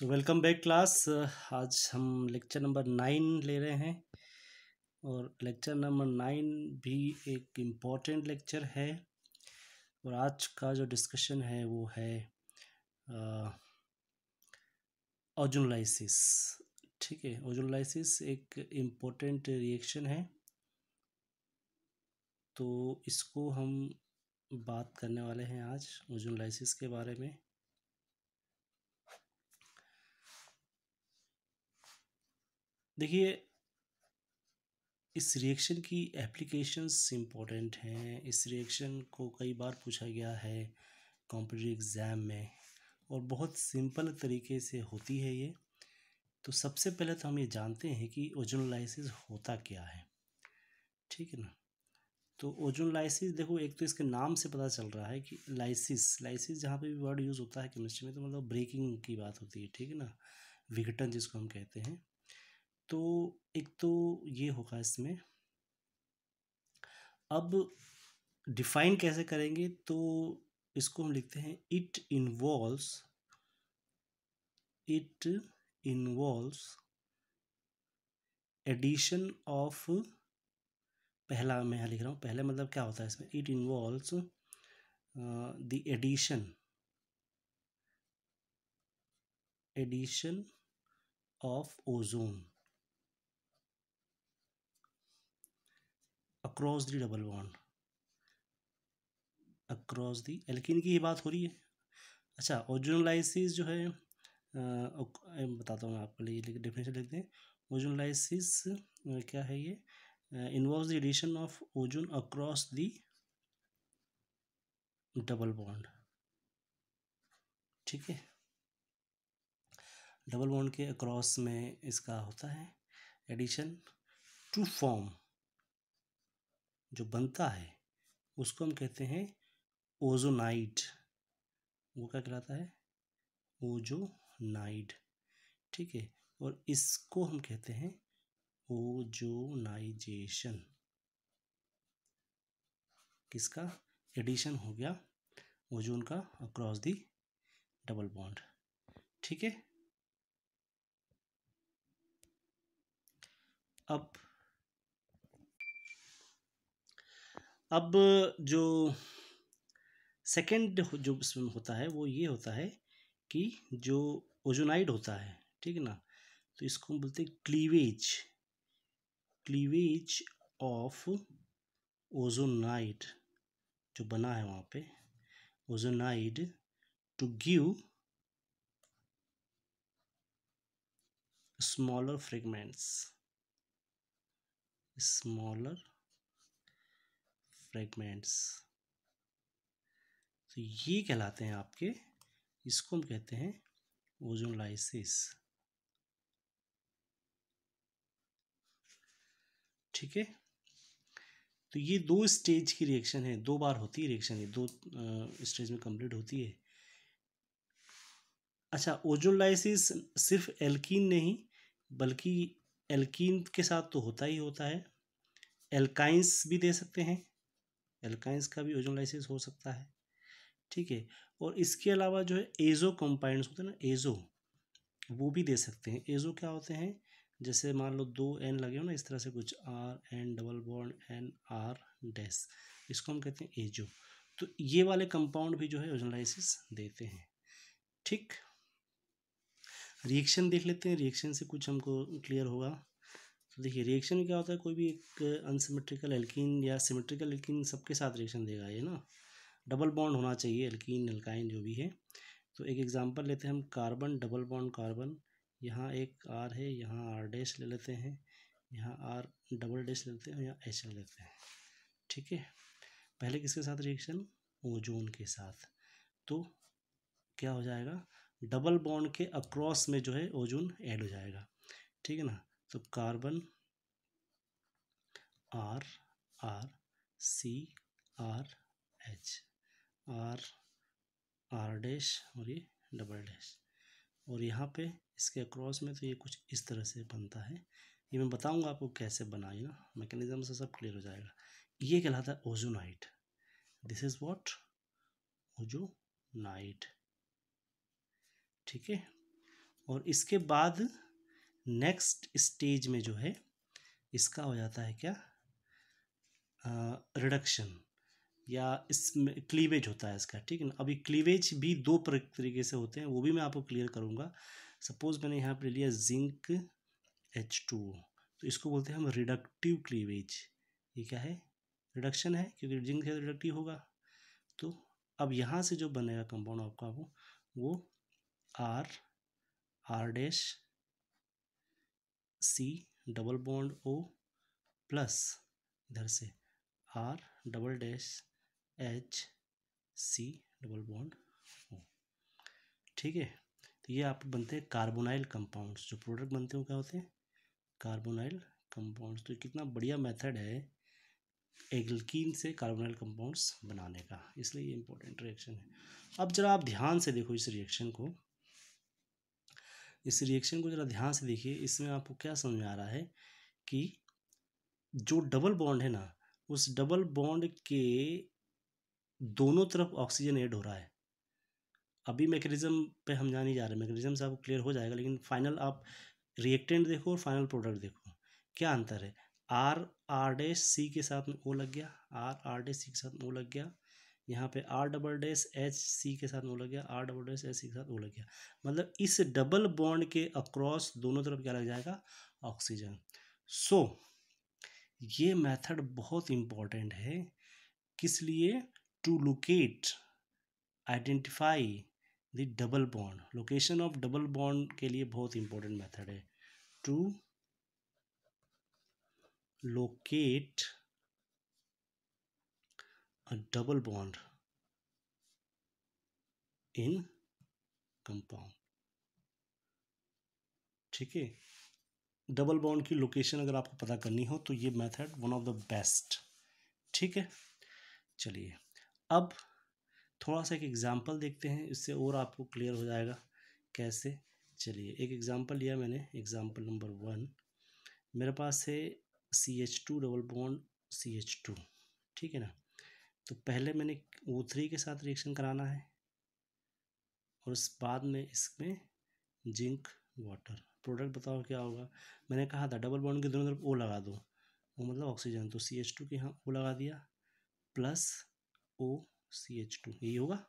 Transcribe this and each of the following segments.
So welcome back class. आज हम lecture number 9 ले रहे हैं और लेक्चर नंबर 9 भी एक इम्पॉर्टेंट लेक्चर है। और आज का जो डिस्कशन है वो है ओजोनलाइसिस। ठीक है, ओजोनलाइसिस एक इम्पॉर्टेंट रिएक्शन है, तो इसको हम बात करने वाले हैं आज ओजोनलाइसिस के बारे में। देखिए, इस रिएक्शन की एप्लीकेशंस इम्पोर्टेंट हैं। इस रिएक्शन को कई बार पूछा गया है कॉम्पिटिटिव एग्ज़ाम में और बहुत सिंपल तरीके से होती है ये। तो सबसे पहले तो हम ये जानते हैं कि ओजोनलाइसिस होता क्या है, ठीक है ना। तो ओजोनलाइसिस देखो, एक तो इसके नाम से पता चल रहा है कि लाइसिस जहाँ पे भी वर्ड यूज़ होता है केमिस्ट्री में तो मतलब ब्रेकिंग की बात होती है, ठीक है ना, विघटन जिसको हम कहते हैं। तो एक तो ये होगा इसमें। अब डिफाइन कैसे करेंगे, तो इसको हम लिखते हैं इट इन्वॉल्व्स एडिशन ऑफ, पहला मैं यहाँ लिख रहा हूँ, पहले मतलब क्या होता है इसमें, it involves the addition of ozone across the double bond, across the alkene की ही बात हो रही है। अच्छा, ओजोनलाइसिस जो है बताता हूँ मैं आपको, लिए डेफिनेशन लिखते हैं। ओजोनलाइसिस क्या है ये, involves the addition of ozone across the double bond. ठीक है, डबल बॉन्ड के अक्रॉस में इसका होता है एडिशन टू फॉर्म, जो बनता है उसको हम कहते हैं ओजोनाइड। वो क्या कहलाता है, ओजोनाइड। ठीक है, और इसको हम कहते हैं ओजोनाइजेशन। किसका एडिशन हो गया, ओजोन का अक्रॉस दी डबल बॉन्ड। ठीक है, अब जो सेकंड जो इसमें होता है वो ये होता है कि जो ओजोनाइड होता है, ठीक है ना, तो इसको हम बोलते हैं क्लीवेज ऑफ ओजोनाइड जो बना है वहाँ पे, ozonide to give smaller fragments तो ये कहलाते हैं आपके, इसको हम कहते हैं ओजोनलाइसिस। ठीक है, तो ये दो स्टेज की रिएक्शन है, दो बार होती है रिएक्शन, ये दो स्टेज में कंप्लीट होती है। अच्छा, ओजोनलाइसिस सिर्फ एल्कीन नहीं बल्कि एल्कीन के साथ तो होता ही होता है, एल्काइंस भी दे सकते हैं, एल्काइंस का भी ओजोनलाइसिस हो सकता है। ठीक है, और इसके अलावा जो है एजो कंपाउंड्स होते हैं ना, एजो वो भी दे सकते हैं। एजो क्या होते हैं, जैसे मान लो दो एन लगे हो ना, इस तरह से कुछ R N double bond N R dash, इसको हम कहते हैं एजो। तो ये वाले कंपाउंड भी जो है ओजोनलाइसिस देते हैं। ठीक, रिएक्शन देख लेते हैं, रिएक्शन से कुछ हमको क्लियर होगा। तो देखिए, रिएक्शन में क्या होता है, कोई भी एक अनसिमेट्रिकल एल्कीन या सिमेट्रिकल एल्कीन सबके साथ रिएक्शन देगा ये ना, डबल बॉन्ड होना चाहिए, एल्कीन एल्काइन जो भी है। तो एक एग्जांपल लेते हैं हम, कार्बन डबल बॉन्ड कार्बन, यहाँ एक आर है, यहाँ आर डैश ले लेते हैं, यहाँ आर डबल डैश ले लेते हैं, यहाँ एच ले लेते हैं। ठीक है, पहले किसके साथ रिएक्शन, ओजोन के साथ। तो क्या हो जाएगा, डबल बॉन्ड के अक्रॉस में जो है ओजोन ऐड हो जाएगा। ठीक है ना, तो carbon R R C R H, R R dash और ये डबल डैश, और यहाँ पे इसके अक्रॉस में तो ये कुछ इस तरह से बनता है। ये मैं बताऊंगा आपको कैसे बनाए ना, मैकेनिज्म से सब क्लियर हो जाएगा। ये कहलाता है ozonide. This is what, ozonide. ठीक है, और इसके बाद नेक्स्ट स्टेज में जो है इसका हो जाता है क्या, रिडक्शन, या इसमें क्लीवेज होता है इसका, ठीक है ना। अभी क्लीवेज भी दो तरीके से होते हैं, वो भी मैं आपको क्लियर करूँगा। सपोज मैंने यहाँ पे लिया जिंक H2O, तो इसको बोलते हैं हम रिडक्टिव क्लीवेज। ये क्या है, रिडक्शन है, क्योंकि जिंक है रिडक्टिव होगा। तो अब यहाँ से जो बनेगा कंपाउंड आपका वो R dash C double bond O plus इधर से R double dash H C double bond O, ठीक है। तो ये आप बनते हैं कार्बोनाइल कंपाउंड्स, जो प्रोडक्ट बनते हैं वो क्या होते हैं, कार्बोनाइल कंपाउंड्स। तो कितना बढ़िया मेथड है एल्कीन से कार्बोनाइल कंपाउंड्स बनाने का, इसलिए ये इंपॉर्टेंट रिएक्शन है। अब जरा आप ध्यान से देखो इस रिएक्शन को, जरा ध्यान से देखिए। इसमें आपको क्या समझ में आ रहा है कि जो डबल बॉन्ड है ना, उस डबल बॉन्ड के दोनों तरफ ऑक्सीजन ऐड हो रहा है। अभी मैकेनिज्म पे हम जाने जा रहे हैं, मैकेनिज्म से आपको क्लियर हो जाएगा, लेकिन फाइनल आप रिएक्टेंट देखो और फाइनल प्रोडक्ट देखो, क्या अंतर है। आर डैश सी के साथ में ओ लग गया, आर डैश सी के साथ में ओ लग गया, यहाँ पे R double dash H C के साथ में ओ लग गया, R double dash H C के साथ ओ लग गया। मतलब इस डबल बॉन्ड के अक्रॉस दोनों तरफ क्या लग जाएगा, ऑक्सीजन। सो ये मेथड बहुत इंपॉर्टेंट है, किस लिए, to locate, identify the double bond, location of double bond के लिए बहुत इंपॉर्टेंट मेथड है, to locate a double bond in compound, ठीक है। डबल बॉन्ड की लोकेशन अगर आपको पता करनी हो तो ये method one of the best, ठीक है। चलिए अब थोड़ा सा एक एग्जांपल देखते हैं, इससे और आपको क्लियर हो जाएगा कैसे। चलिए एक एग्जांपल लिया मैंने, एग्जांपल नंबर 1, मेरे पास है CH2 डबल बॉन्ड CH2, ठीक है ना। तो पहले मैंने O3 के साथ रिएक्शन कराना है और उस बाद में इसमें जिंक वाटर, प्रोडक्ट बताओ क्या होगा। मैंने कहा था डबल बॉन्ड के दोनों तरफ O लगा दो, वो मतलब ऑक्सीजन, तो CH2 के यहाँ O लगा दिया प्लस OCH2, यही होगा,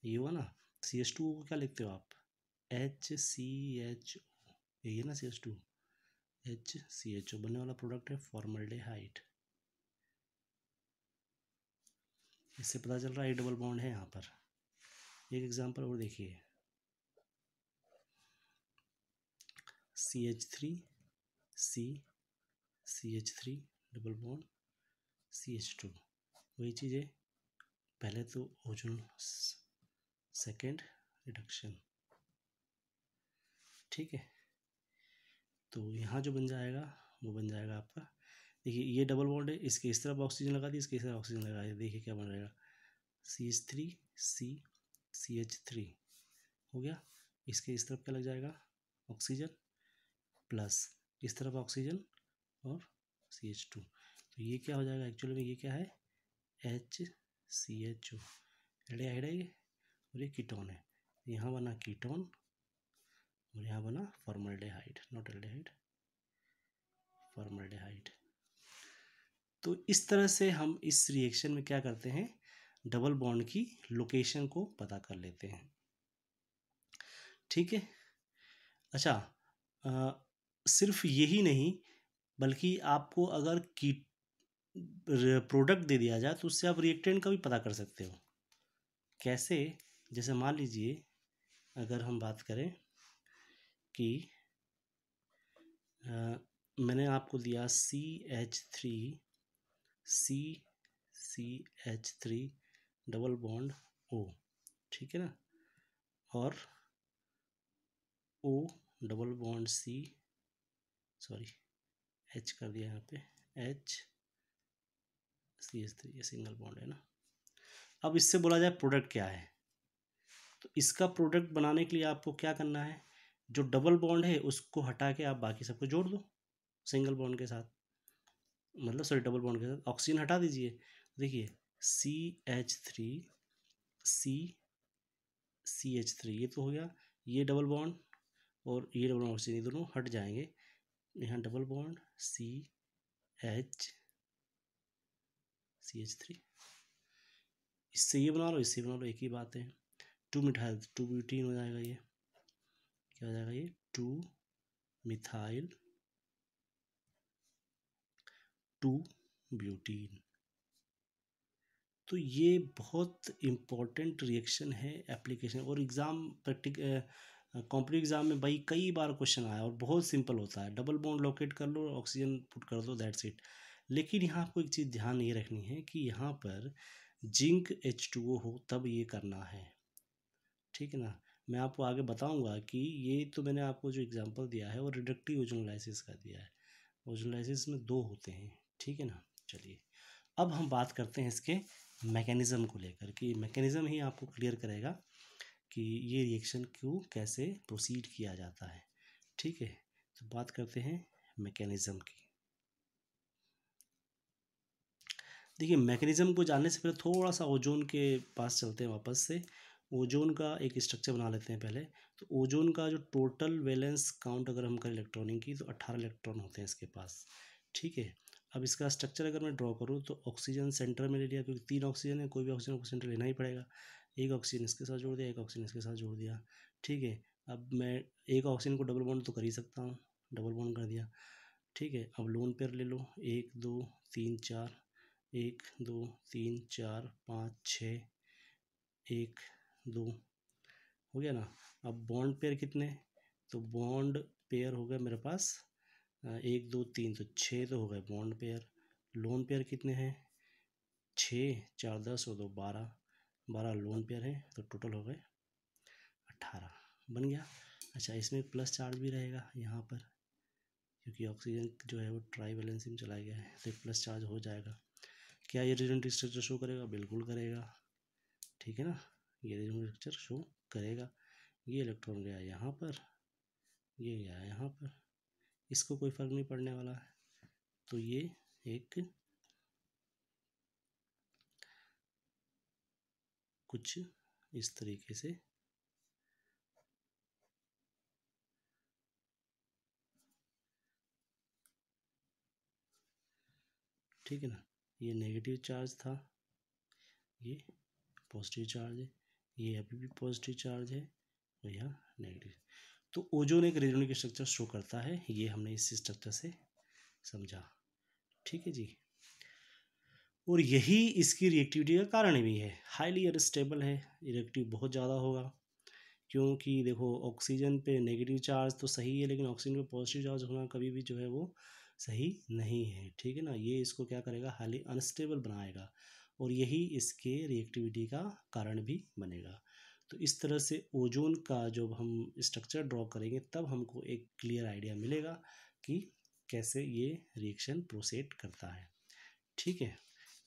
ये होगा ना। CH2 को क्या लिखते हो आप, HCHO, यही है ना CH2, HCHO, बनने वाला प्रोडक्ट है फॉर्मल्डेहाइड। इससे पता चल रहा है डबल बॉन्ड है यहाँ पर। एक एग्जांपल और देखिए, CH3 C CH3 double bond CH2, वही चीज़ है, पहले तो ओजोन सेकेंड रिडक्शन, ठीक है। तो यहाँ जो बन जाएगा वो बन जाएगा आपका, देखिए ये डबल बॉन्ड है, इसके इस तरफ ऑक्सीजन लगा दी, इसके इस तरफ ऑक्सीजन लगा दी, देखिए क्या बन रहेगा, CH3 C CH3 हो गया, इसके इस तरफ क्या लग जाएगा, ऑक्सीजन प्लस इस तरफ ऑक्सीजन और CH2, तो ये क्या हो जाएगा, एक्चुअली में ये क्या है, HCHO, एल्डिहाइड है ये, और ये कीटोन है, यहाँ बना कीटोन और यहाँ बना फॉर्मल्डेहाइड, नॉट एल्डिहाइड, फॉर्मल्डेहाइड। तो इस तरह से हम इस रिएक्शन में क्या करते हैं, डबल बॉन्ड की लोकेशन को पता कर लेते हैं, ठीक है। अच्छा, सिर्फ यही नहीं, बल्कि आपको अगर की प्रोडक्ट दे दिया जाए तो उससे आप रिएक्टेंट का भी पता कर सकते हो। कैसे, जैसे मान लीजिए अगर हम बात करें कि मैंने आपको दिया CH3 डबल बॉन्ड O, ठीक है ना, और O double bond C, sorry H कर दिया यहाँ पे, HCH3, ये सिंगल बॉन्ड है ना। अब इससे बोला जाए प्रोडक्ट क्या है, तो इसका प्रोडक्ट बनाने के लिए आपको क्या करना है, जो डबल बॉन्ड है उसको हटा के आप बाकी सबको जोड़ दो सिंगल बॉन्ड के साथ, मतलब सॉरी डबल बॉन्ड के साथ ऑक्सीजन हटा दीजिए। देखिए CH3 C CH3 ये तो हो गया, ये डबल बॉन्ड और ये डबल बॉन्ड ऑक्सीजन, ये दोनों हट जाएंगे। यहाँ डबल बॉन्ड CH3, इससे ये बना लो, इससे बना लो, एक ही बात है। 2 मिथाइल 2 ब्यूटीन हो जाएगा, ये क्या हो जाएगा, ये 2 मिथाइल 2 ब्यूटीन। तो ये बहुत इम्पोर्टेंट रिएक्शन है एप्लीकेशन, और एग्ज़ाम कॉम्पिटिटिव एग्ज़ाम में भाई कई बार क्वेश्चन आया, और बहुत सिंपल होता है, डबल बॉन्ड लोकेट कर लो, ऑक्सीजन पुट कर दो, दैट्स इट। लेकिन यहाँ आपको एक चीज़ ध्यान ये रखनी है कि यहाँ पर जिंक H2O हो तब ये करना है, ठीक है ना। मैं आपको आगे बताऊंगा कि ये तो मैंने आपको जो एग्जांपल दिया है वो रिडक्टिव ओजोनोलाइसिस का दिया है, ओजोनोलाइसिस में 2 होते हैं, ठीक है ना। चलिए अब हम बात करते हैं इसके मैकेनिज़्म को लेकर, कि मैकेनिज़्म ही आपको क्लियर करेगा कि ये रिएक्शन को कैसे प्रोसीड किया जाता है, ठीक है। तो बात करते हैं मैकेनिज़्म की। देखिए मैकेनिज़्म को जानने से पहले थोड़ा सा ओजोन के पास चलते हैं वापस से। ओजोन का एक स्ट्रक्चर बना लेते हैं पहले। तो ओजोन का जो टोटल वैलेंस काउंट अगर हम करें इलेक्ट्रॉनिक की, तो 18 इलेक्ट्रॉन होते हैं इसके पास, ठीक है। अब इसका स्ट्रक्चर अगर मैं ड्रॉ करूँ तो ऑक्सीजन सेंटर में ले लिया, क्योंकि 3 ऑक्सीजन है, कोई भी ऑक्सीजन को सेंटर लेना ही पड़ेगा। एक ऑक्सीजन इसके साथ जोड़ दिया, एक ऑक्सीजन इसके साथ जोड़ दिया, ठीक है। अब मैं एक ऑक्सीजन को डबल बॉन्ड तो कर ही सकता हूँ, डबल बॉन्ड कर दिया, ठीक है। अब लोन पेयर ले लो, 1 2 3 4, 1 2 3 4 5 6, 1 2 हो गया ना। अब बॉन्ड पेयर कितने, तो बॉन्ड पेयर हो गया मेरे पास 1 2 3, तो 6 तो हो गए बॉन्ड पेयर। लोन पेयर कितने हैं, 6 4 10 और 2 12, 12 लोन पेयर है, तो टोटल हो गए 18, बन गया। अच्छा इसमें प्लस चार्ज भी रहेगा यहाँ पर, क्योंकि ऑक्सीजन जो है वो ट्राई वैलेंसी में चला गया है, तो एक प्लस चार्ज हो जाएगा। क्या ये रेजोनेंट स्ट्रक्चर शो करेगा, बिल्कुल करेगा, ठीक है ना। ये रेजोनेंट स्ट्रक्चर शो करेगा। ये इलेक्ट्रॉन गया यहाँ पर, ये गया यहाँ पर, इसको कोई फर्क नहीं पड़ने वाला है। तो ये एक कुछ इस तरीके से ठीक है ना। ये नेगेटिव चार्ज था, ये पॉजिटिव चार्ज है, ये अभी भी पॉजिटिव चार्ज है, और यहाँ नेगेटिव। तो ओजोन एक रेजोनेंट स्ट्रक्चर शो करता है, ये हमने इस स्ट्रक्चर से समझा, ठीक है जी। और यही इसकी रिएक्टिविटी का कारण भी है, हाईली अनस्टेबल है, रिएक्टिव बहुत ज़्यादा होगा। क्योंकि देखो ऑक्सीजन पे नेगेटिव चार्ज तो सही है, लेकिन ऑक्सीजन पे पॉजिटिव चार्ज होना कभी भी जो है वो सही नहीं है, ठीक है ना। ये इसको क्या करेगा, हाईली अनस्टेबल बनाएगा, और यही इसके रिएक्टिविटी का कारण भी बनेगा। तो इस तरह से ओजोन का जब हम स्ट्रक्चर ड्रॉ करेंगे तब हमको एक क्लियर आइडिया मिलेगा कि कैसे ये रिएक्शन प्रोसीड करता है, ठीक है।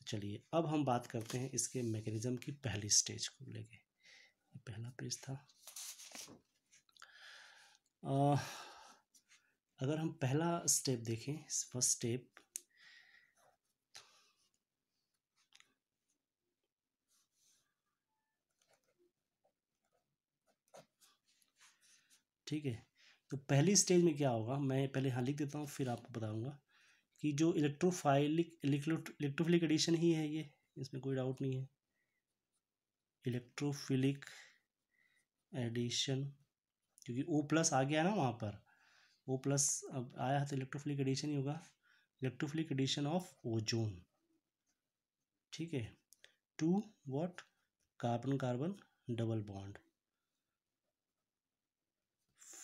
चलिए अब हम बात करते हैं इसके मैकेनिज्म की पहली स्टेज को लेके। पहला पेज था। अगर हम पहला स्टेप देखें, फर्स्ट स्टेप, ठीक है। तो पहली स्टेज में क्या होगा, मैं पहले यहाँ लिख देता हूँ फिर आपको बताऊँगा कि जो इलेक्ट्रोफिलिक एडिशन ही है ये, इसमें कोई डाउट नहीं है। इलेक्ट्रोफिलिक एडिशन, क्योंकि O प्लस आ गया ना वहाँ पर, O प्लस अब आया तो इलेक्ट्रोफिलिक एडिशन ही होगा, इलेक्ट्रोफिलिक एडिशन ऑफ ओजोन, ठीक है। To what, carbon carbon double bond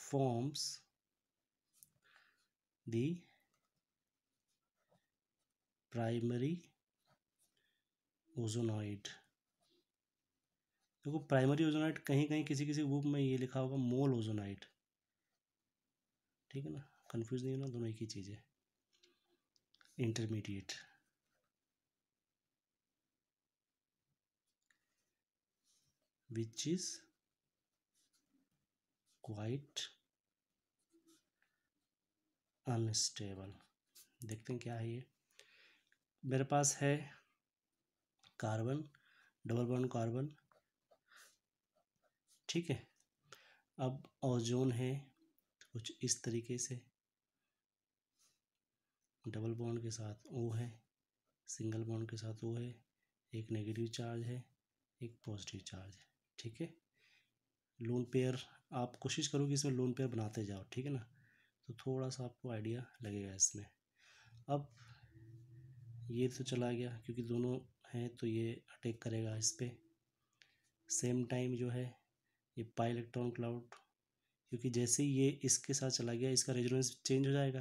forms the primary ozonide. देखो प्राइमरी ओजोनाइड कहीं कहीं किसी किसी बुक में ये लिखा होगा मोल ओजोनाइड, ठीक है ना, कंफ्यूज नहीं होना, दोनों एक ही चीज़ है। Intermediate, which is quite unstable. देखते हैं क्या है ये। मेरे पास है कार्बन डबल बॉन्ड कार्बन, ठीक है। अब ओजोन है, कुछ इस तरीके से, डबल बॉन्ड के साथ O है, सिंगल बॉन्ड के साथ O है, एक नेगेटिव चार्ज है, एक पॉजिटिव चार्ज है, ठीक है। लोन पेयर आप कोशिश करो कि इसमें लोन पेयर बनाते जाओ, ठीक है ना, तो थोड़ा सा आपको आइडिया लगेगा इसमें। अब ये तो चला गया क्योंकि दोनों हैं तो ये अटैक करेगा इस पर। सेम टाइम जो है ये पाई इलेक्ट्रॉन क्लाउड, क्योंकि जैसे ही ये इसके साथ चला गया इसका रेजोनेंस चेंज हो जाएगा,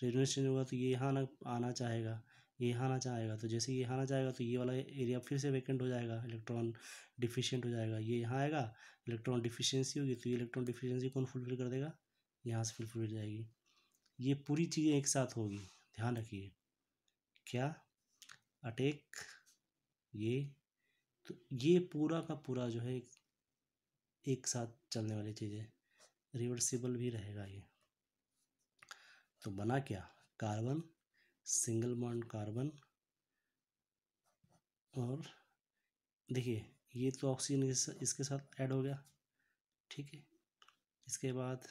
रेजोनेंस चेंज होगा तो ये यहाँ ना आना चाहेगा, ये यहाँ आना चाहेगा, तो जैसे ये यहाँ आना चाहेगा तो ये वाला एरिया फिर से वैकेंट हो जाएगा, इलेक्ट्रॉन डिफिशिएंट हो जाएगा, ये यहाँ आएगा, इलेक्ट्रॉन डिफिशियंसी होगी तो ये इलेक्ट्रॉन डिफिशियंसी कौन फुलफिल कर देगा, यहाँ से फुलफिल हो जाएगी। ये पूरी चीज़ें एक साथ होगी, ध्यान रखिए। क्या अटैक ये, तो ये पूरा का पूरा जो है एक साथ चलने वाली चीज़ें, रिवर्सिबल भी रहेगा ये। तो बना क्या, कार्बन, सिंगल बॉन्ड कार्बन, और देखिए ये तो ऑक्सीजन इसके साथ ऐड हो गया, ठीक है। इसके बाद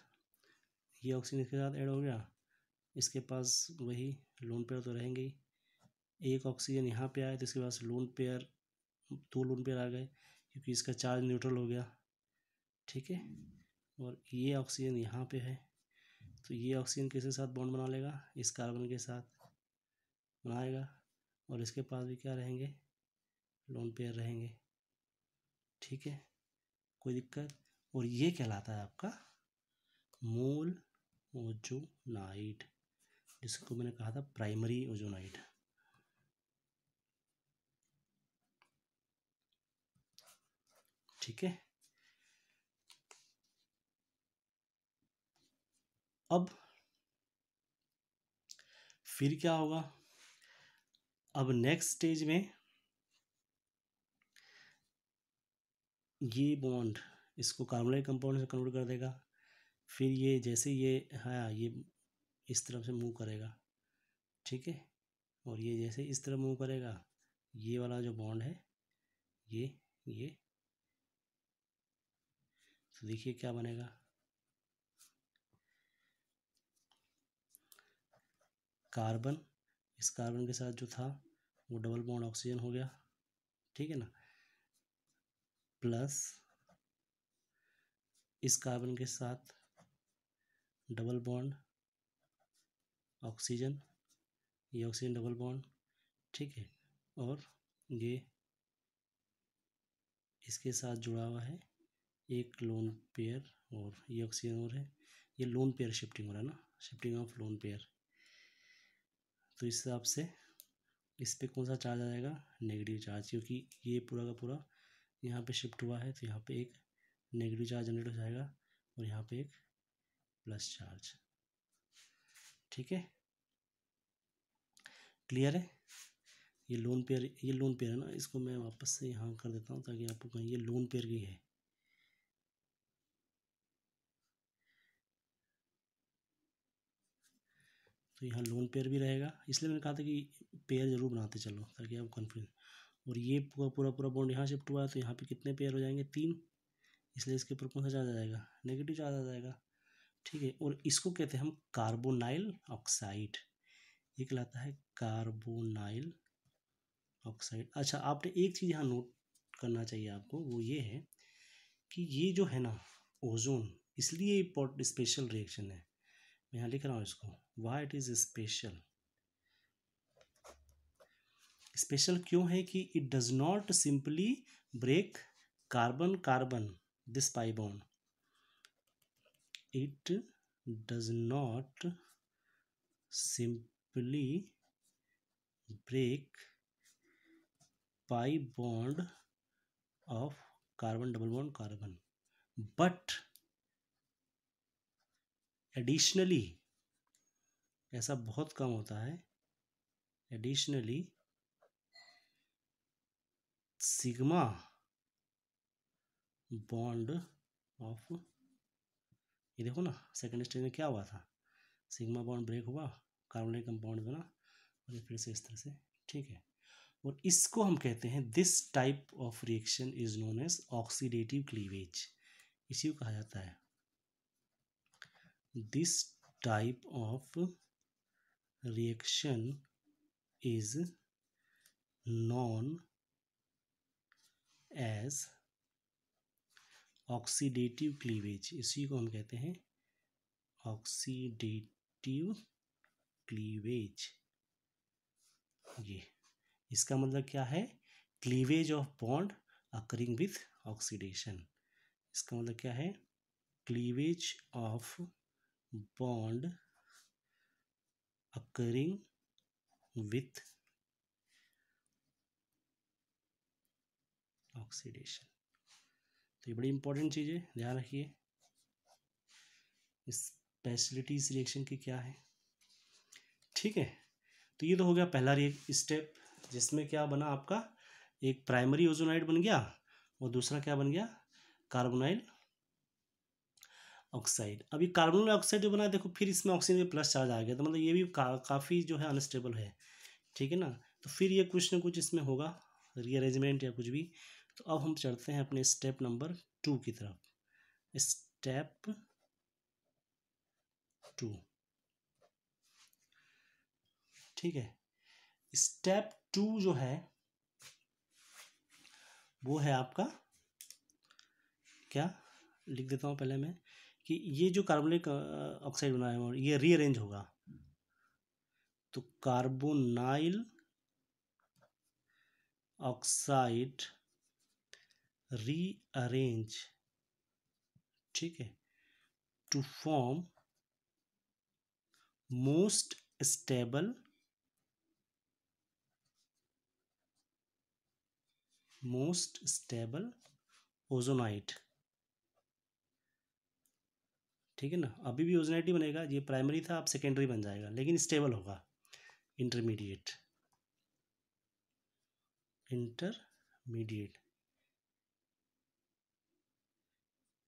ये ऑक्सीजन इसके साथ ऐड हो गया, इसके पास वही लोन पेयर तो रहेंगे ही, एक ऑक्सीजन यहाँ पे आया तो इसके पास लोन पेयर, दो लोन पेयर आ गए क्योंकि इसका चार्ज न्यूट्रल हो गया, ठीक है। और ये ऑक्सीजन यहाँ पे है तो ये ऑक्सीजन किसके साथ बॉन्ड बना लेगा, इस कार्बन के साथ बनाएगा, और इसके पास भी क्या रहेंगे, लोन पेयर रहेंगे, ठीक है, कोई दिक्कत। और ये कहलाता है आपका मोल ओजोनाइड, जिसको मैंने कहा था प्राइमरी ओजोनाइड। ठीक है, अब फिर क्या होगा, अब नेक्स्ट स्टेज में ये बॉन्ड इसको कार्बोनाइल कंपाउंड से कन्वर्ट कर देगा, फिर ये जैसे ये ये इस तरफ से मूव करेगा, ठीक है, और ये जैसे इस तरफ मूव करेगा, ये वाला जो बॉन्ड है ये तो देखिए क्या बनेगा, कार्बन इस कार्बन के साथ जो था वो डबल बॉन्ड ऑक्सीजन हो गया, ठीक है ना, प्लस इस कार्बन के साथ डबल बॉन्ड ऑक्सीजन, ये ऑक्सीजन डबल बॉन्ड, ठीक है, और ये इसके साथ जुड़ा हुआ है एक लोन पेयर, और ये ऑक्सीजन और है, ये लोन पेयर शिफ्टिंग हो रहा है ना, शिफ्टिंग ऑफ लोन पेयर, तो इस हिसाब से इस पे कौन सा चार्ज आ जाएगा, नेगेटिव चार्ज, क्योंकि ये पूरा का पूरा यहाँ पे शिफ्ट हुआ है तो यहाँ पे एक नेगेटिव चार्ज जनरेट हो जाएगा और यहाँ पे एक प्लस चार्ज, ठीक है, क्लियर है। ये लोन पेयर है ना, इसको मैं वापस से यहाँ कर देता हूँ ताकि आपको कहीं ये लोन पेयर की है, तो यहाँ लोन पेयर भी रहेगा, इसलिए मैंने कहा था कि पेयर जरूर बनाते चलो ताकि आप कन्फ्यूज। और ये पूरा पूरा पूरा बॉन्ड यहाँ शिफ्ट हुआ है तो यहाँ पे कितने पेयर हो जाएंगे, 3, इसलिए इसके ऊपर कौन सा चार्ज आ जाएगा, नेगेटिव चार्ज आ जाएगा, ठीक है। और इसको कहते हैं हम कार्बोनाइल ऑक्साइड, ये कहलाता है कार्बोनाइल ऑक्साइड। अच्छा, आपने एक चीज़ यहाँ नोट करना चाहिए आपको, वो ये है कि ये जो है ना ओजोन, इसलिए इम्पोर्टेंट स्पेशल रिएक्शन है, मैं यहाँ लिख रहा हूँ इसको, why it is special. Special क्यों है कि it does not simply break carbon carbon this pi bond, it does not simply break pi bond of carbon double bond carbon, but additionally, ऐसा बहुत कम होता है, एडिशनली सिग्मा बॉन्ड ऑफ, ये देखो ना सेकेंड स्टेज में क्या हुआ था, सिग्मा बॉन्ड ब्रेक हुआ, कार्बोनिक कंपाउंड बना, और ये फिर से इस तरह से, ठीक है। और इसको हम कहते हैं, this type of reaction is known as oxidative cleavage, इसी को कहा जाता है this type of reaction is known as oxidative cleavage. इसी को हम कहते हैं ऑक्सीडेटिव क्लीवेज। ये इसका मतलब क्या है? Cleavage of bond occurring with oxidation. इसका मतलब क्या है? Cleavage of bond occurring with oxidation. तो ये बड़ी इंपॉर्टेंट चीज़ है, ध्यान रखिए। स्पेशलिटी इस रिएक्शन की क्या है? ठीक है, तो ये तो हो गया पहला स्टेप, जिसमें क्या बना आपका, एक प्राइमरी ओजोनाइड बन गया और दूसरा क्या बन गया? Carbonyl oxide. अभी कार्बोनाइल ऑक्साइड जो बना है, देखो फिर इसमें ऑक्सीजन प्लस चार्ज आ गया, तो मतलब ये भी काफ़ी जो है अनस्टेबल है। ठीक है ना, तो फिर ये कुछ ना कुछ इसमें होगा, रीअरेंजमेंट या कुछ भी। तो अब हम चलते हैं अपने स्टेप नंबर 2 की तरफ। स्टेप 2, ठीक है। स्टेप 2 जो है वो है आपका क्या, लिख देता हूँ पहले मैं, कि ये जो कार्बोनिक ऑक्साइड बनाया है ये रीअरेंज होगा। तो कार्बोनाइल ऑक्साइड रीअरेंज, ठीक है, to form most stable ozonide. ठीक है ना, अभी भी ओजोनाइट ही बनेगा, ये प्राइमरी था, अब सेकेंडरी बन जाएगा, लेकिन स्टेबल होगा, intermediate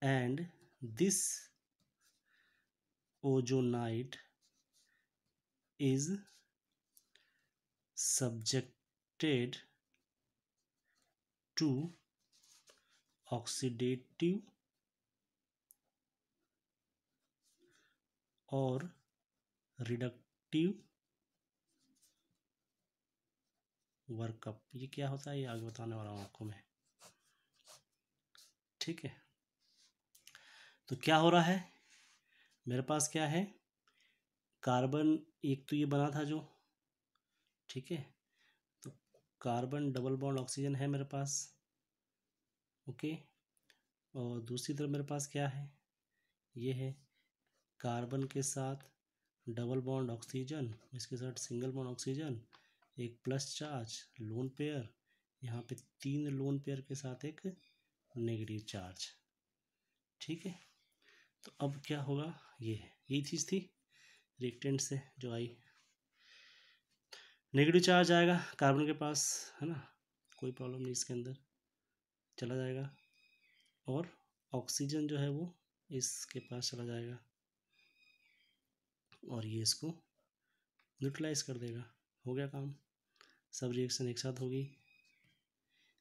and this ozonide is subjected to oxidative और रिडक्टिव वर्कअप। ये क्या होता है ये आगे बताने वाला हूँ आपको मैं। ठीक है, तो क्या हो रहा है, मेरे पास क्या है, कार्बन एक तो ये बना था जो, ठीक है, तो कार्बन डबल बॉन्ड ऑक्सीजन है मेरे पास, ओके, और दूसरी तरफ मेरे पास क्या है, ये है कार्बन के साथ डबल बॉन्ड ऑक्सीजन, इसके साथ सिंगल बॉन्ड ऑक्सीजन, एक प्लस चार्ज लोन पेयर, यहाँ पे 3 लोन पेयर के साथ एक नेगेटिव चार्ज। ठीक है, तो अब क्या होगा, ये है, यही चीज़ थी रिएक्टेंट से जो आई, नेगेटिव चार्ज आएगा कार्बन के पास, है ना, कोई प्रॉब्लम नहीं, इसके अंदर चला जाएगा, और ऑक्सीजन जो है वो इसके पास चला जाएगा और ये इसको न्यूट्रलाइज कर देगा। हो गया काम, सब रिएक्शन एक साथ होगी।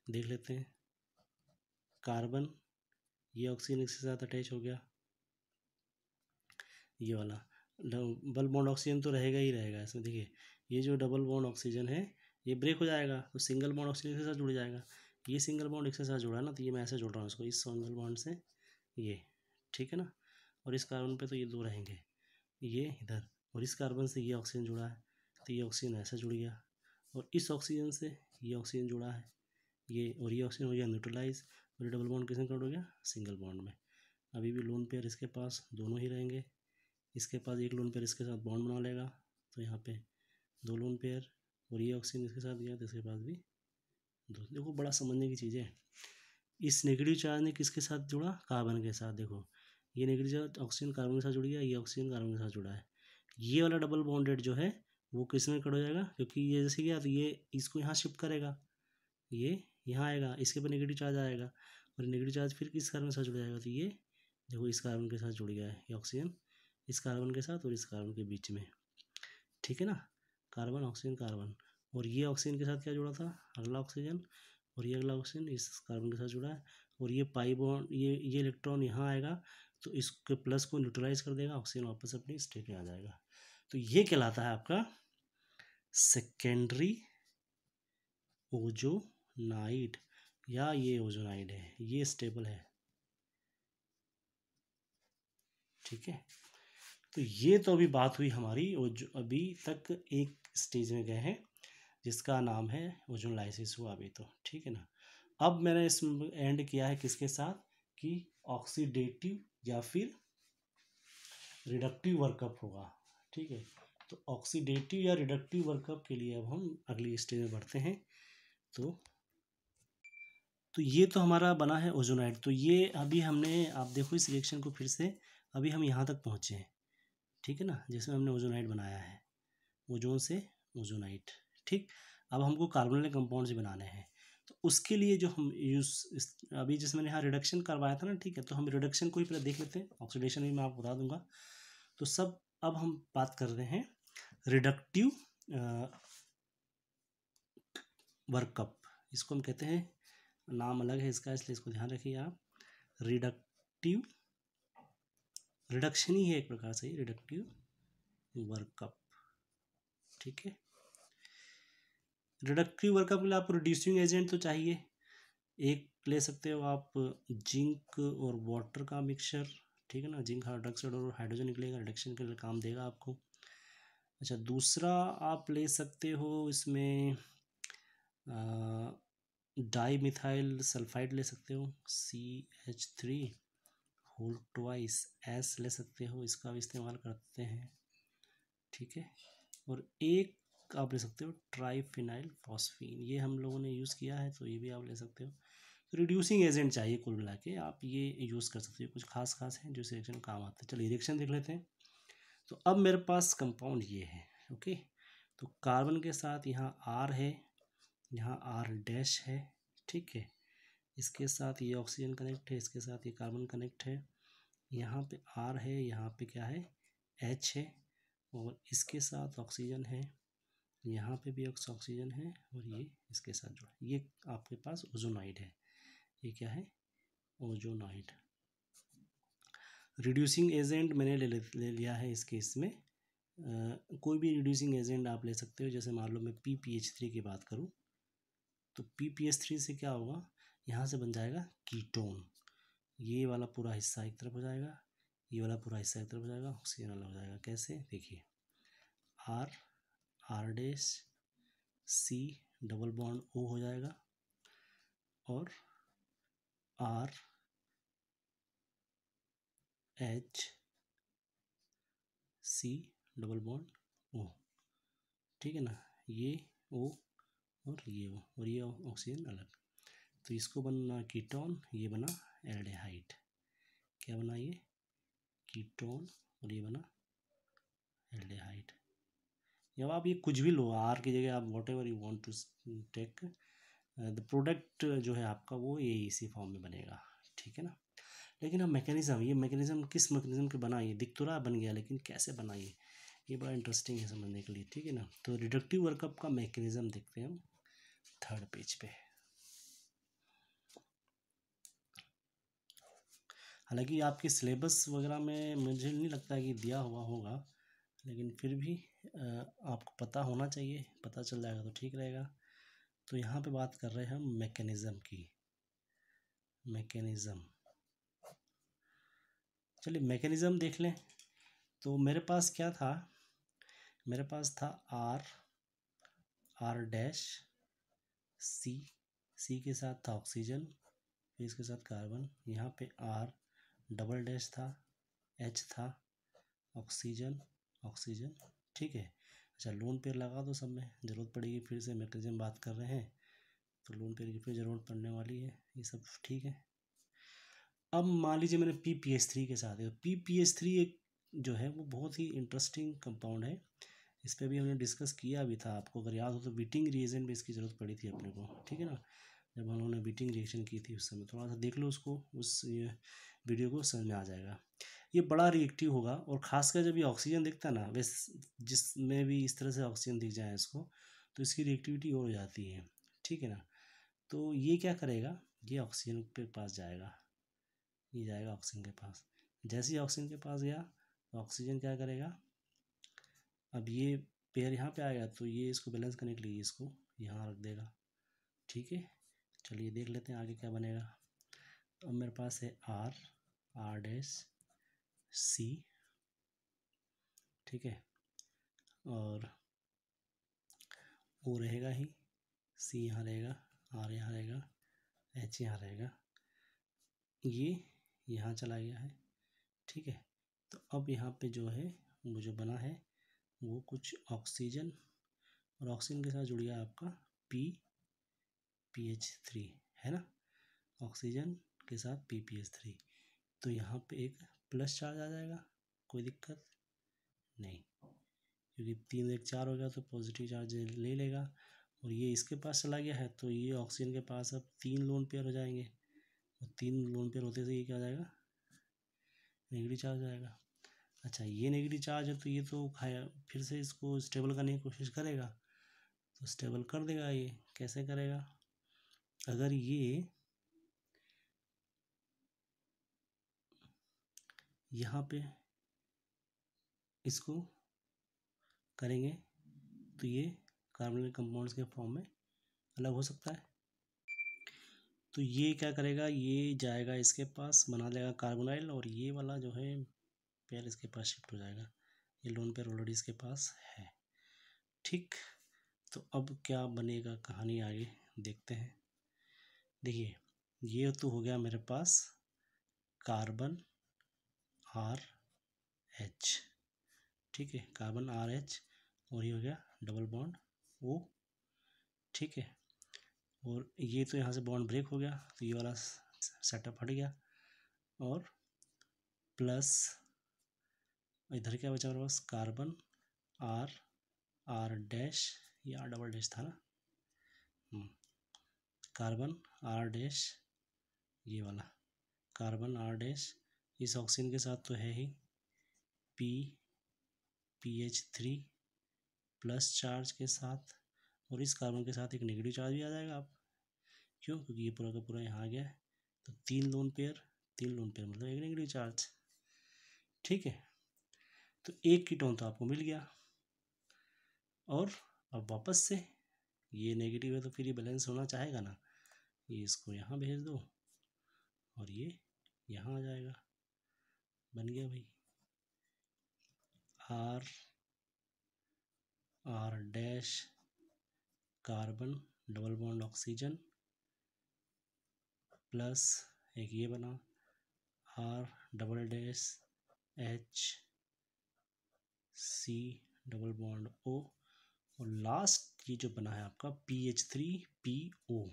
देख लेते हैं, कार्बन ये ऑक्सीजन इसके साथ अटैच हो गया, ये वाला डबल बॉन्ड ऑक्सीजन तो रहेगा ही रहेगा इसमें। देखिए ये जो डबल बॉन्ड ऑक्सीजन है ये ब्रेक हो जाएगा, तो सिंगल बॉन्ड ऑक्सीजन के साथ जुड़ जाएगा। ये सिंगल बॉन्ड इसके साथ जुड़ा है ना, तो ये मैं ऐसे जोड़ रहा हूँ इसको, इस सिंगल बॉन्ड से ये, ठीक है ना, और इस कार्बन पे तो ये 2 रहेंगे, ये इधर, और इस कार्बन से ये ऑक्सीजन जुड़ा है, तो ये ऑक्सीजन ऐसे जुड़ गया, और इस ऑक्सीजन से ये ऑक्सीजन जुड़ा है, ये, और ये ऑक्सीजन हो गया न्यूट्रलाइज, और ये डबल बॉन्ड किसमें कन्वर्ट हो गया, सिंगल बॉन्ड में। अभी भी लोन पेयर इसके पास दोनों ही रहेंगे, इसके पास एक लोन पेयर इसके साथ बॉन्ड बना लेगा, तो यहाँ पे 2 लोन पेयर, और ये ऑक्सीजन इसके साथ गया तो इसके पास भी 2। देखो बड़ा समझने की चीज़ है, इस नेगेटिव चार्ज ने किसके साथ जुड़ा, कार्बन के साथ। देखो ये नेगेटिव चार्ज ऑक्सीजन कार्बन के साथ जुड़ गया, ये ऑक्सीजन कार्बन के साथ जुड़ा है, ये वाला डबल बॉन्डेड जो है वो किस में कट हो जाएगा, क्योंकि ये जैसे गया तो ये इसको यहाँ शिफ्ट करेगा, ये यहाँ आएगा, इसके ऊपर नेगेटिव चार्ज आएगा, और नेगेटिव चार्ज फिर किस कार्बन के साथ जुड़ जाएगा, तो ये देखो इस कार्बन के साथ जुड़ गया है ये ऑक्सीजन, इस कार्बन के साथ और इस कार्बन के बीच में। ठीक है ना, कार्बन ऑक्सीजन कार्बन, और ये ऑक्सीजन के साथ क्या जुड़ा था, अगला ऑक्सीजन, और ये अगला ऑक्सीजन इस कार्बन के साथ जुड़ा है, और ये पाई बॉन्ड, ये इलेक्ट्रॉन यहाँ आएगा, तो इसके प्लस को न्यूट्रलाइज कर देगा, ऑक्सीजन वापस अपनी स्टेट में आ जाएगा। तो ये कहलाता है आपका सेकेंडरी ओजोनाइड, या ये ओजोनाइड है, ये स्टेबल है। ठीक है, तो ये तो अभी बात हुई हमारी, और जो अभी तक एक स्टेज में गए हैं जिसका नाम है ओजोनलाइसिस हुआ अभी तो। ठीक है ना, अब मैंने इस एंड किया है किसके साथ कि ऑक्सीडेटिव या फिर रिडक्टिव वर्कअप होगा। ठीक है, तो ऑक्सीडेटिव या रिडक्टिव वर्कअप के लिए अब हम अगली स्टेज में बढ़ते हैं। तो ये तो हमारा बना है ओजोनाइड। तो ये अभी हमने, आप देखो इस रिएक्शन को फिर से, अभी हम यहाँ तक पहुँचे हैं। ठीक है ना, जिसमें हमने ओजोनाइड बनाया है, ओजोन से ओजोनाइड। ठीक, अब हमको कार्बोनिल कंपाउंड से बनाने हैं। तो उसके लिए जो हम अभी जैसे मैंने यहाँ रिडक्शन करवाया था ना, ठीक है, तो हम रिडक्शन को ही पहले देख लेते हैं, ऑक्सीडेशन भी मैं आपको बता दूंगा। तो सब अब हम बात कर रहे हैं रिडक्टिव वर्कअप, इसको हम कहते हैं, नाम अलग है इसका, इसलिए इसको ध्यान रखिए आप। रिडक्टिव, रिडक्शन ही है एक प्रकार से, रिडक्टिव वर्कअप। ठीक है, रिडक्टिव वर्कअप के लिए आपको रिड्यूसिंग एजेंट तो चाहिए, एक ले सकते हो आप जिंक और वाटर का मिक्सचर। ठीक है ना, जिंक हाइड्रोक्साइड और हाइड्रोजन निकलेगा, रिडक्शन के लिए काम देगा आपको। अच्छा, दूसरा आप ले सकते हो इसमें डाई मिथाइल सल्फाइड ले सकते हो, CH3 होल ट्वाइस एस ले सकते हो, इसका भी इस्तेमाल करते हैं। ठीक है, और एक आप ले सकते हो ट्राइफिनाइल फॉस्फीन, ये हम लोगों ने यूज़ किया है, तो ये भी आप ले सकते हो। तो रिड्यूसिंग एजेंट चाहिए कुल मिला के, आप ये यूज़ कर सकते हो, कुछ खास खास हैं जो इस रिएक्शन काम आते हैं। चलिए रिएक्शन देख लेते हैं। तो अब मेरे पास कंपाउंड ये है। ओके, तो कार्बन के साथ यहाँ R है, यहाँ R डैश है। ठीक है, इसके साथ ये ऑक्सीजन कनेक्ट है, इसके साथ ये कार्बन कनेक्ट है, यहाँ पे R है, यहाँ पे क्या है H है, और इसके साथ ऑक्सीजन है, यहाँ पे भी ऑक्सीजन है, और ये इसके साथ जुड़ा, ये आपके पास ओजोनाइड है। ये क्या है, ओजोनाइड। रिड्यूसिंग एजेंट मैंने ले लिया है इस केस में। कोई भी रिड्यूसिंग एजेंट आप ले सकते हो, जैसे मान लो मैं PPH3 की बात करूँ, तो PPH3 से क्या होगा, यहाँ से बन जाएगा कीटोन, ये वाला पूरा हिस्सा एक तरफ हो जाएगा, ये वाला पूरा हिस्सा एक तरफ हो जाएगा, ऑक्सीजन अलग हो जाएगा। कैसे, देखिए, R dash C double bond O हो जाएगा, और R H C double bond O। ठीक है ना, ये O और ये O, और ये ऑक्सीजन अलग, तो इसको बना कीटोन, ये बना एल्डिहाइड। क्या बना, ये कीटोन, और ये बना एल्डिहाइड। जब आप ये कुछ भी लो, आर की जगह आप whatever you want to take, the product जो है आपका वो ये इसी फॉर्म में बनेगा। ठीक है ना, लेकिन अब मैकेनिज्म, ये मैकेनिज्म किस मैकेनिज्म के बना, ये दिख तो रहा बन गया, लेकिन कैसे बना ये बड़ा इंटरेस्टिंग है समझने के लिए। ठीक है ना, तो रिडक्टिव वर्कअप का मैकेनिज्म देखते हैं हम 3rd पेज पे। हालांकि आपके सिलेबस वगैरह में मुझे नहीं लगता है कि दिया हुआ होगा, लेकिन फिर भी आपको पता होना चाहिए, पता चल जाएगा तो ठीक रहेगा। तो यहाँ पे बात कर रहे हैं हम मैकेनिज्म की, मैकेनिज्म। चलिए मैकेनिज्म देख लें। तो मेरे पास क्या था, मेरे पास था R डैश C के साथ था ऑक्सीजन, फिर इसके साथ कार्बन, यहाँ पे R डबल डैश था, H था, ऑक्सीजन ऑक्सीजन। ठीक है, अच्छा लोन पेयर लगा दो सब में, ज़रूरत पड़ेगी फिर से, मैकेनिज्म बात कर रहे हैं तो लोन पेयर की फिर ज़रूरत पड़ने वाली है, ये सब ठीक है। अब मान लीजिए मैंने PPH3 के साथ है, तो PPH3 एक जो है वो बहुत ही इंटरेस्टिंग कंपाउंड है, इस पर भी हमने डिस्कस किया भी था, आपको अगर याद हो तो बीटिंग रिएजेंट में इसकी ज़रूरत पड़ी थी अपने को। ठीक है ना, जब उन्होंने बीटिंग रिएक्शन की थी उस समय, थोड़ा सा देख लो उसको, उस वीडियो को, समझ में आ जाएगा। ये बड़ा रिएक्टिव होगा, और ख़ासकर जब ये ऑक्सीजन दिखता है ना, वैसे जिसमें भी इस तरह से ऑक्सीजन दिख जाए इसको, तो इसकी रिएक्टिविटी और हो जाती है। ठीक है ना, तो ये क्या करेगा, ये ऑक्सीजन के पास जाएगा, ये जाएगा ऑक्सीजन के पास, जैसे ही ऑक्सीजन के पास गया तो ऑक्सीजन क्या करेगा, अब ये पेयर यहाँ पे आएगा तो ये इसको बैलेंस करने के लिए इसको यहाँ रख देगा। ठीक है, चलिए देख लेते हैं आगे क्या बनेगा। अब मेरे पास है आर डैश सी, ठीक है, और ओ रहेगा ही, सी यहाँ रहेगा, आर यहाँ रहेगा, एच यहाँ रहेगा, ये यहाँ चला गया है। ठीक है, तो अब यहाँ पे जो है वो जो बना है वो कुछ ऑक्सीजन, और ऑक्सीजन के साथ जुड़ गया आपका PH3 है ना, ऑक्सीजन के साथ PPH3। तो यहाँ पे एक प्लस चार्ज आ जाएगा, कोई दिक्कत नहीं, क्योंकि 3 1 4 हो गया तो पॉजिटिव चार्ज ले लेगा। और ये इसके पास चला गया है तो ये ऑक्सीजन के पास अब 3 लोन पेयर हो जाएंगे, और 3 लोन पेयर होते से ये क्या हो जाएगा, नेगेटिव चार्ज हो जाएगा। अच्छा, ये नेगेटिव चार्ज है तो ये तो खाया फिर से इसको स्टेबल करने की कोशिश करेगा, तो स्टेबल कर देगा। ये कैसे करेगा, अगर ये यहाँ पे इसको करेंगे तो ये कार्बोनिक कंपाउंड्स के फॉर्म में अलग हो सकता है। तो ये क्या करेगा, ये जाएगा इसके पास, बना देगा कार्बोनाइल, और ये वाला जो है पेयर इसके पास शिफ्ट हो जाएगा। ये लोन पेयर ऑलरेडी इसके पास है। ठीक, तो अब क्या बनेगा कहानी आगे देखते हैं। देखिए, ये तो हो गया मेरे पास कार्बन RH, ठीक है, कार्बन RH, और ये हो गया डबल बॉन्ड O, ठीक है, और ये तो यहाँ से बॉन्ड ब्रेक हो गया तो ये वाला सेटअप हट गया, और प्लस इधर क्या बचा मेरे पास, कार्बन R डैश, ये R डबल डैश था ना, कार्बन R डैश, ये वाला कार्बन R डैश इस ऑक्सीजन के साथ तो है ही PH3 प्लस चार्ज के साथ, और इस कार्बन के साथ एक नेगेटिव चार्ज भी आ जाएगा। आप क्यों, क्योंकि ये पूरा का पूरा यहाँ आ गया है, तो 3 लोन पेयर मतलब एक नेगेटिव चार्ज। ठीक है, तो एक कीटोन तो आपको मिल गया, और अब वापस से ये नेगेटिव है तो फिर ये बैलेंस होना चाहेगा ना, ये इसको यहाँ भेज दो और ये यहाँ आ जाएगा, बन गया भाई R dash carbon double bond oxygen plus एक ये बना R double dash HC double bond O, और लास्ट ये जो बना है आपका PH3PO,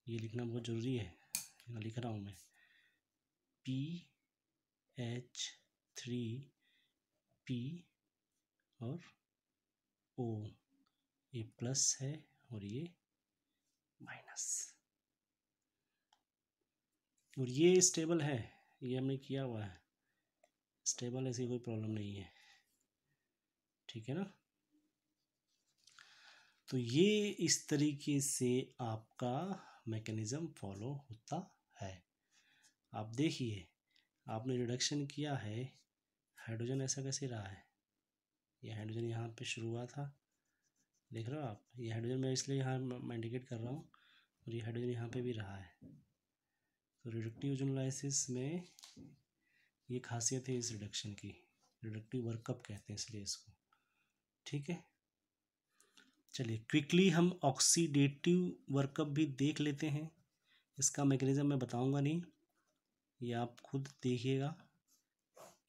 ये लिखना बहुत ज़रूरी है, यहाँ लिख रहा हूँ मैं PH3P और O, ये प्लस है और ये माइनस, और ये स्टेबल है, ये हमने किया हुआ है स्टेबल, ऐसी कोई प्रॉब्लम नहीं है। ठीक है ना, तो ये इस तरीके से आपका मैकेनिज़्म फॉलो होता है। आप देखिए, आपने रिडक्शन किया है, हाइड्रोजन ऐसा कैसे रहा है, ये हाइड्रोजन यहाँ पे शुरू हुआ था, देख रहे हो आप, ये हाइड्रोजन मैं इसलिए यहाँ मैं इंडिकेट कर रहा हूँ, और ये हाइड्रोजन यहाँ पे भी रहा है। तो रिडक्टिव ओजोनोलाइसिस में ये खासियत है इस रिडक्शन की, रिडक्टिव वर्कअप कहते हैं इसलिए इसको। ठीक है, चलिए क्विकली हम ऑक्सीडेटिव वर्कअप भी देख लेते हैं। इसका मैकेनिज्म मैं बताऊंगा नहीं, ये आप खुद देखिएगा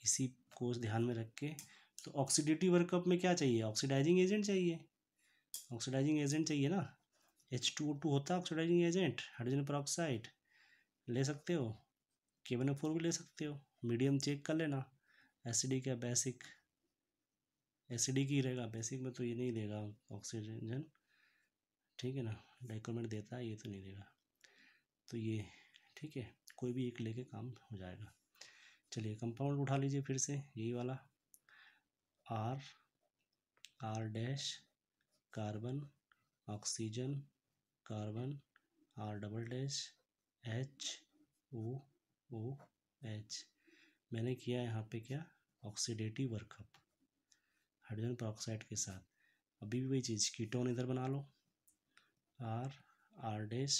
इसी को ध्यान में रख के। तो ऑक्सीडेटिव वर्कअप में क्या चाहिए, ऑक्सीडाइजिंग एजेंट चाहिए, ऑक्सीडाइजिंग एजेंट चाहिए ना, H2O2 होता है ऑक्सीडाइजिंग एजेंट, हाइड्रोजन परऑक्साइड ले सकते हो, KNO4 भी ले सकते हो, मीडियम चेक कर लेना, एसिडिक या बेसिक, एसिडिक ही रहेगा, बेसिक में तो ये नहीं देगा ऑक्सीजन, ठीक है ना, डाइक्रोमेट देता है, ये तो नहीं देगा, तो ये ठीक है, कोई भी एक लेके काम हो जाएगा। चलिए कंपाउंड उठा लीजिए फिर से, यही वाला R dash carbon oxygen carbon R double dash HOOH, मैंने किया यहाँ पे क्या, ऑक्सीडेटिव वर्कअप हाइड्रोजन परऑक्साइड के साथ। अभी भी वही चीज़, कीटोन इधर बना लो, R dash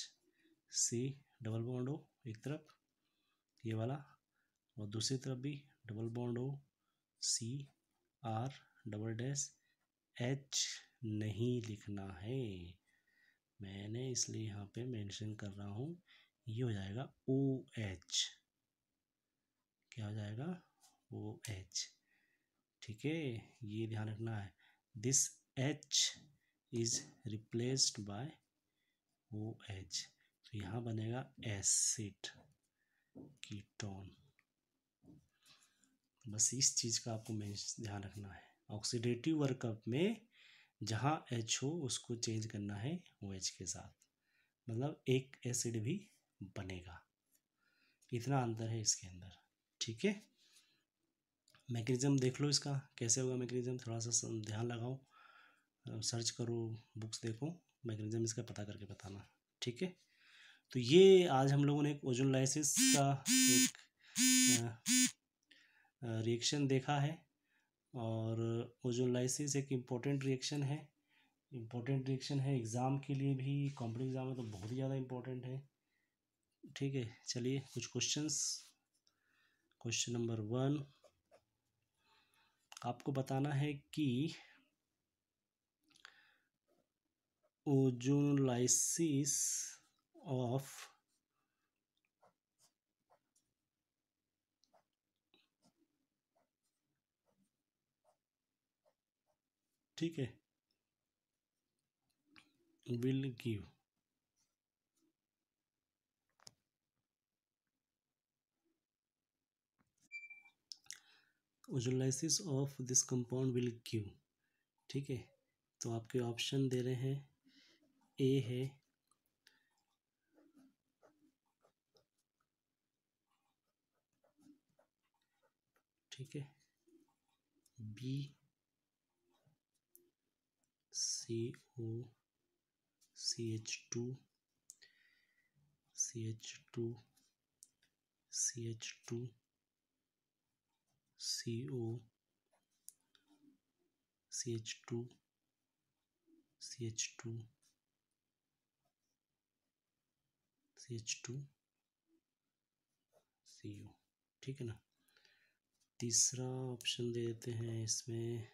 C double bond O एक तरफ ये वाला, और दूसरी तरफ भी double bond O C R double dash H नहीं लिखना है मैंने, इसलिए यहाँ पे मेंशन कर रहा हूँ। ये हो जाएगा OH, क्या हो जाएगा OH, ठीक है, ये ध्यान रखना है। This H is replaced by OH, तो यहाँ बनेगा एसिड कीटोन। बस इस चीज़ का आपको ध्यान रखना है। ऑक्सीडेटिव वर्कअप में जहाँ H हो उसको चेंज करना है OH के साथ, मतलब एक एसिड भी बनेगा। इतना अंतर है इसके अंदर, ठीक है। मैकेनिज्म देख लो इसका कैसे होगा मैकेनिज्म, थोड़ा सा ध्यान लगाओ, सर्च करो, बुक्स देखो, मैकेनिज्म इसका पता करके बताना, ठीक है। तो ये आज हम लोगों ने एक ओजोनलाइसिस का एक रिएक्शन देखा है, और ओजोनलाइसिस एक इम्पोर्टेंट रिएक्शन है, एग्ज़ाम के लिए भी, कॉम्पिटिटिव एग्ज़ाम में तो बहुत ही ज़्यादा इम्पोर्टेंट है, ठीक है। चलिए कुछ क्वेश्चंस। क्वेश्चन नंबर 1, आपको बताना है कि ओजोनलाइसिस ऑफ ठीक है will give ozonolysis of this compound will give, ठीक है। तो आपके ऑप्शन दे रहे हैं, ए है ठीक है, B CO CH2 CH2 CH2 CO CH2 CH2 CH2 CO, ठीक है ना। तीसरा ऑप्शन दे देते हैं इसमें,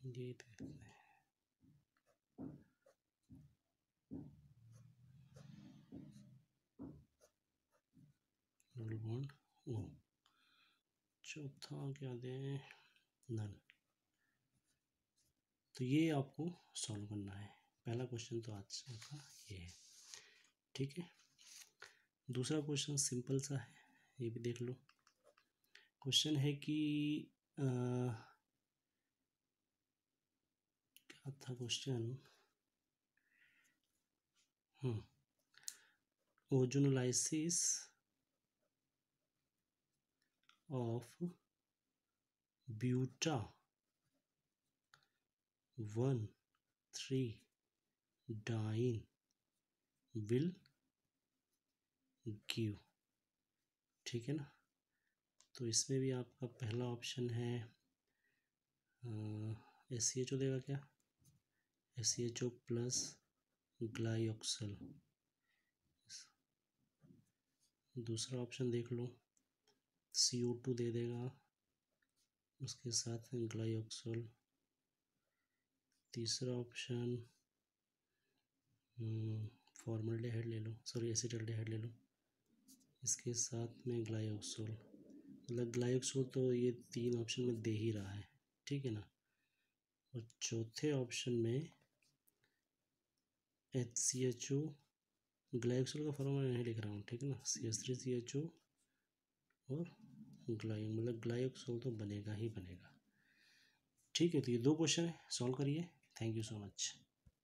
ये दे देते हैं डबल बॉन्ड O, चौथा क्या दें, नन। तो ये आपको सॉल्व करना है, पहला क्वेश्चन तो आज का ये है, ठीक है। दूसरा क्वेश्चन सिंपल सा है, ये भी देख लो। क्वेश्चन है कि क्या था question, ozonolysis of buta 1,3 diene will give, ठीक है ना। तो इसमें भी आपका पहला ऑप्शन है SCHO देगा क्या, SCHO प्लस ग्लाइऑक्सल। दूसरा ऑप्शन देख लो, CO2 दे देगा उसके साथ ग्लाइऑक्सल। तीसरा ऑप्शन फॉर्मल्डिहाइड ले लो, सॉरी एसिटाल्डिहाइड ले लो, इसके साथ में ग्लाइऑक्सल, मतलब ग्लाइऑक्सल तो ये 3 ऑप्शन में दे ही रहा है, ठीक है ना। और चौथे ऑप्शन में HCHO, ग्लाइऑक्सल का फॉर्मूला नहीं लिख रहा हूँ, ठीक है ना, CH3CHO और मतलब ग्लाइऑक्सल तो बनेगा ही बनेगा, ठीक है। तो ये 2 क्वेश्चन है, सॉल्व करिए। Thank you so much.